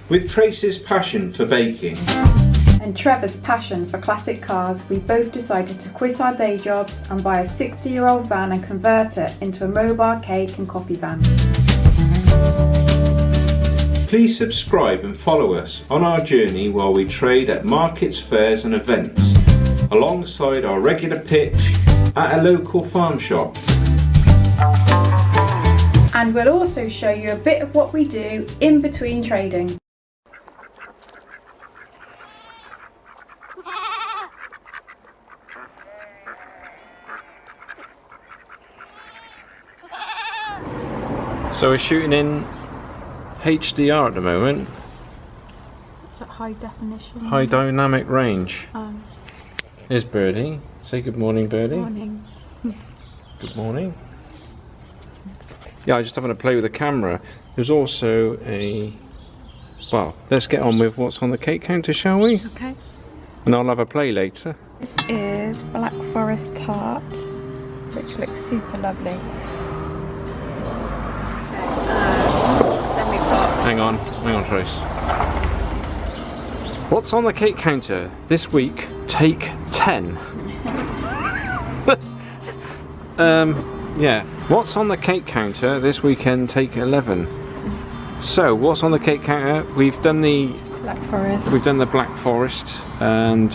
With Trace's passion for baking and Trevor's passion for classic cars, we both decided to quit our day jobs and buy a 60-year-old van and convert it into a mobile cake and coffee van. Please subscribe and follow us on our journey while we trade at markets, fairs and events, alongside our regular pitch at a local farm shop. And we'll also show you a bit of what we do in between trading. So we're shooting in HDR at the moment. Is that high definition? High dynamic range. Here's Birdie. Say good morning, Birdie. Morning. Good morning. Yeah, I'm just having a play with the camera. There's also a... Well, let's get on with what's on the cake counter, shall we? Okay. And I'll have a play later. This is Black Forest Tart, which looks super lovely. Then we've got... Hang on, Trace. What's on the cake counter this week? Take 10. Yeah. What's on the cake counter this weekend? Take 11. So, what's on the cake counter? We've done the Black Forest. We've done the Black Forest, and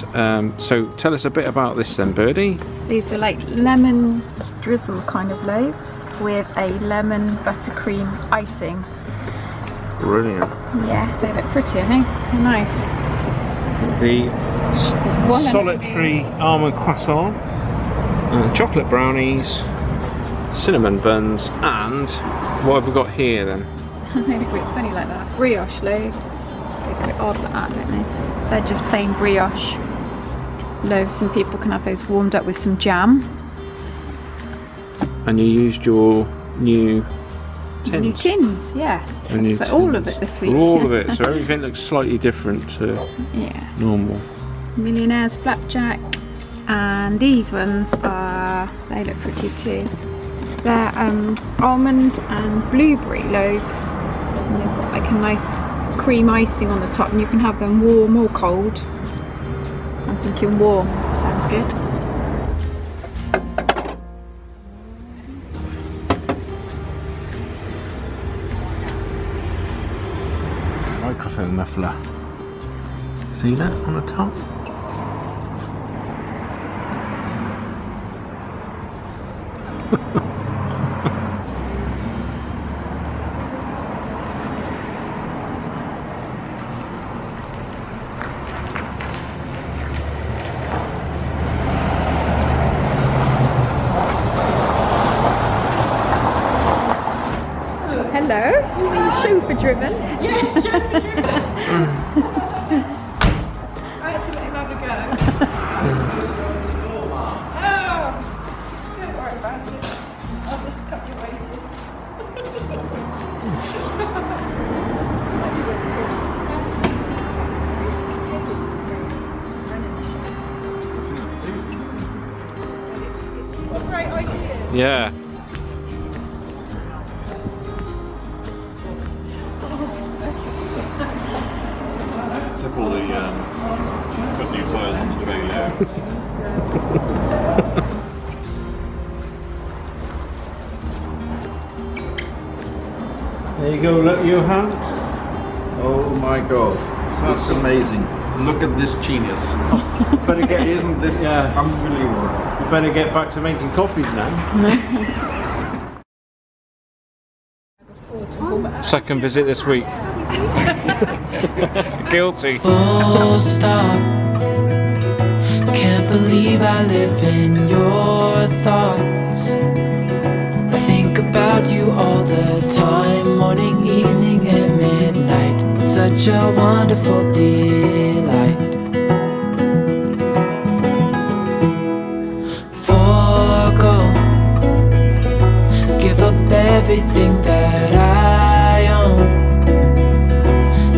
so tell us a bit about this then, Birdie. These are like lemon drizzle kind of loaves with a lemon buttercream icing. Brilliant. Yeah, they look pretty, I think. They're nice. The solitary almond croissant, chocolate brownies, cinnamon buns, and what have we got here then? They look a bit funny like that. Brioche loaves. They look a bit odd like that, don't they? They're just plain brioche loaves, and people can have those warmed up with some jam. And you used your new tins. New tins, yeah. For all of it this week. For all of it, so everything looks slightly different to normal. Millionaire's flapjack, and these ones are, they look pretty too. They're almond and blueberry loaves, and they've got like a nice cream icing on the top, and you can have them warm or cold. I'm thinking warm, sounds good. Microphone muffler. See that on the top? Hello, chauffeur driven. Yes, chauffeur driven. I had to let him have a go. Oh, don't worry about it. I'll just cut your wages. What great ideas. Yeah. Took all the got new tyres on the trailer. There you go, look, Johan. Oh my god, that's amazing. Look at this genius. Better get, Isn't this unbelievable? You better get back to making coffees now. Second visit this week. Guilty. Full stop. Can't believe I live in your thoughts. I think about you all the time, morning, evening, and midnight. Such a wonderful delight. Forgo, give up everything that I own.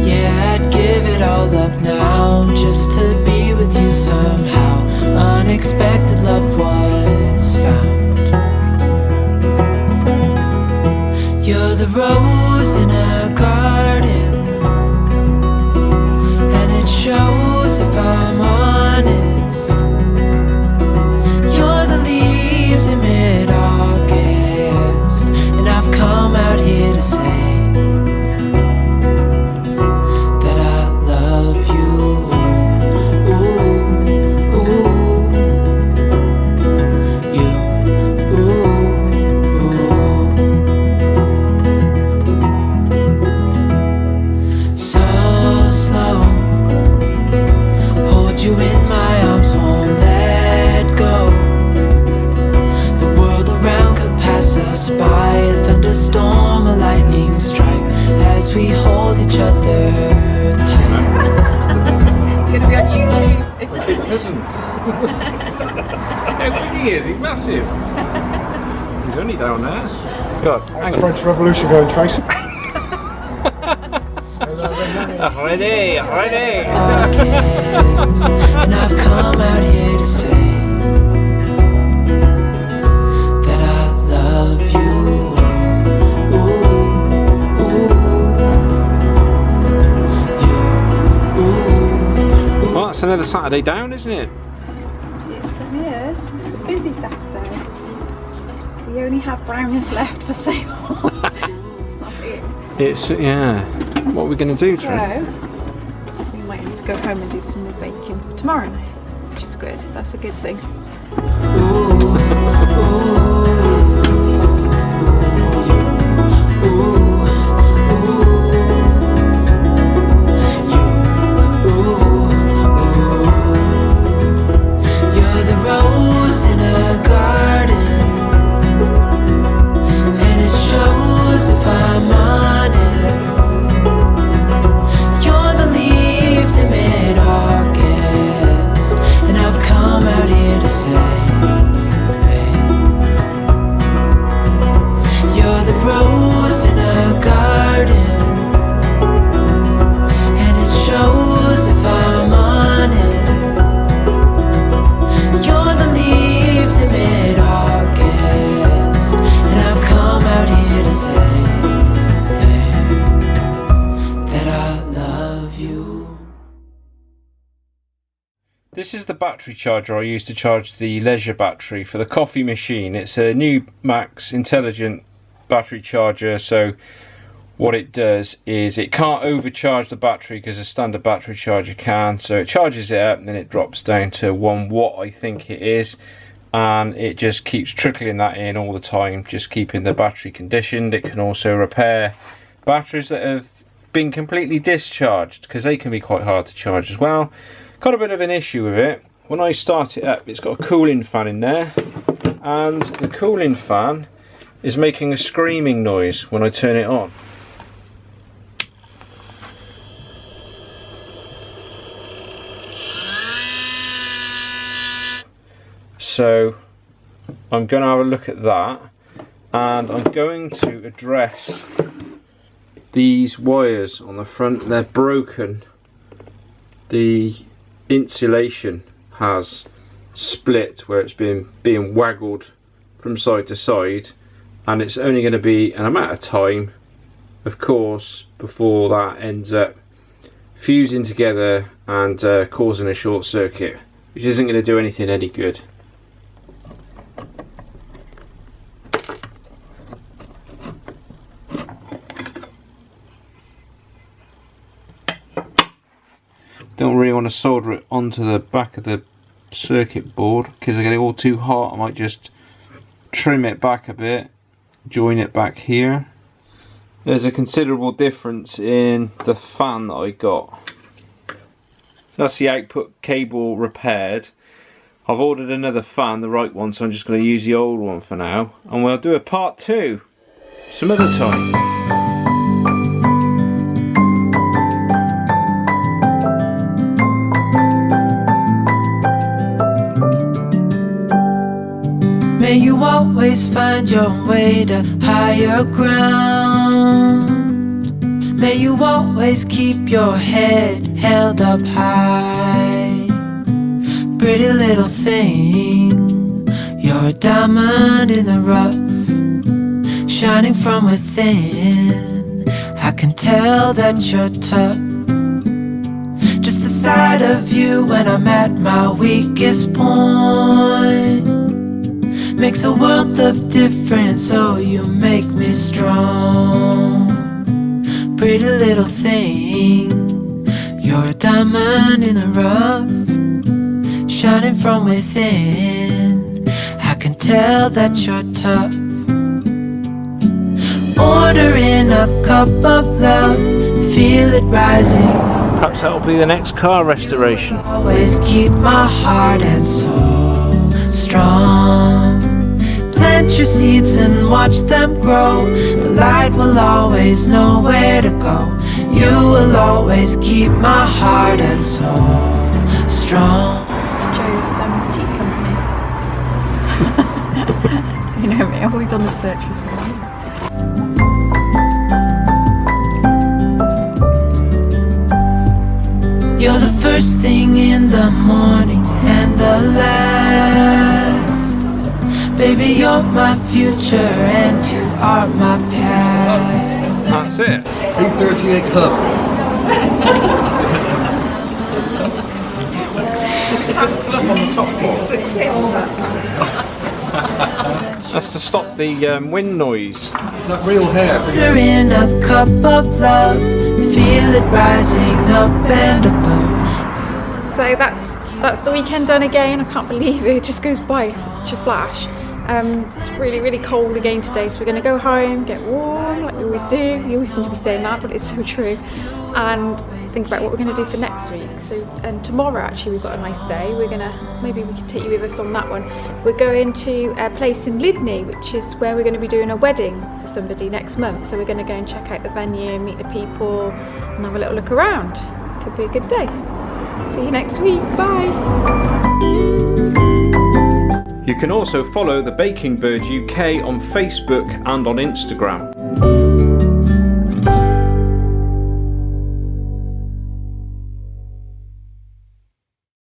Yeah, I'd give it all up now just to be with you somehow. Unexpected love was found. You're the rose in a garden, each other tight. It's gonna be on YouTube. My big cousin. How big he is, he's massive. He's only down there. God, hang on. French Revolution going, Tracy. Ready, ready. And I've come out here to say that I love you. Ooh, ooh, Well, that's another Saturday down, isn't it? Yes, it's a busy Saturday. We only have brownies left for sale. It's, yeah. What are we going to do, So, Trent? we might have to go home and do some more baking tomorrow night, which is good. That's a good thing. You're the rose in a garden, and it shows if I'm honest. You're the leaves in mid-August, and I've come out here to say, you're the rose in a garden, and it shows if I'm honest. You're the leaves in mid-August, and I've come out here to say that I love you. This is the battery charger I use to charge the leisure battery for the coffee machine. It's a new Max intelligent battery charger, so what it does is it can't overcharge the battery because a standard battery charger can, so it charges it up and then it drops down to 1 watt, I think it is, and it just keeps trickling that in all the time, just keeping the battery conditioned. It can also repair batteries that have been completely discharged, because they can be quite hard to charge as well. Got a bit of an issue with it. When I start it up, it's got a cooling fan in there, and the cooling fan is making a screaming noise when I turn it on. So I'm going to have a look at that, and I'm going to address these wires on the front. They're broken. The insulation has split where it's been being waggled from side to side, and it's only going to be an amount of time, of course, before that ends up fusing together and causing a short circuit, which isn't going to do anything any good. Don't really want to solder it onto the back of the circuit board because I get it all too hot. I might just trim it back a bit, join it back here. There's a considerable difference in the fan that I got. That's the output cable repaired. I've ordered another fan, the right one, so I'm just going to use the old one for now, and we'll do a part 2 some other time. May you always find your way to higher ground. May you always keep your head held up high. Pretty little thing, you're a diamond in the rough, shining from within. I can tell that you're tough. Just the sight of you when I'm at my weakest point makes a world of difference, oh you make me strong. Pretty little thing, you're a diamond in the rough, shining from within. I can tell that you're tough. Ordering a cup of love, feel it rising. Perhaps that'll be the next car restoration. Always keep my heart and soul strong. Plant your seeds and watch them grow. The light will always know where to go. You will always keep my heart and soul strong. Joe's tea company. You know me, always on the search for something. You're the first thing in the morning and the last. Baby, you're my future and you are my past. That's it. 838 Club. That's to stop the wind noise. Is that real hair? You're in a cup of love, feel it rising up and above. So that's the weekend done again. I can't believe it just goes by such a flash. It's really, really cold again today, so we're going to go home, get warm like we always do. We always seem to be saying that, but it's so true. And think about what we're going to do for next week. So, and tomorrow actually we've got a nice day. Maybe we can take you with us on that one. We're going to a place in Lydney, which is where we're going to be doing a wedding for somebody next month. So we're going to go and check out the venue, meet the people, and have a little look around. Could be a good day. See you next week. Bye. You can also follow the Baking Bird UK on Facebook and on Instagram.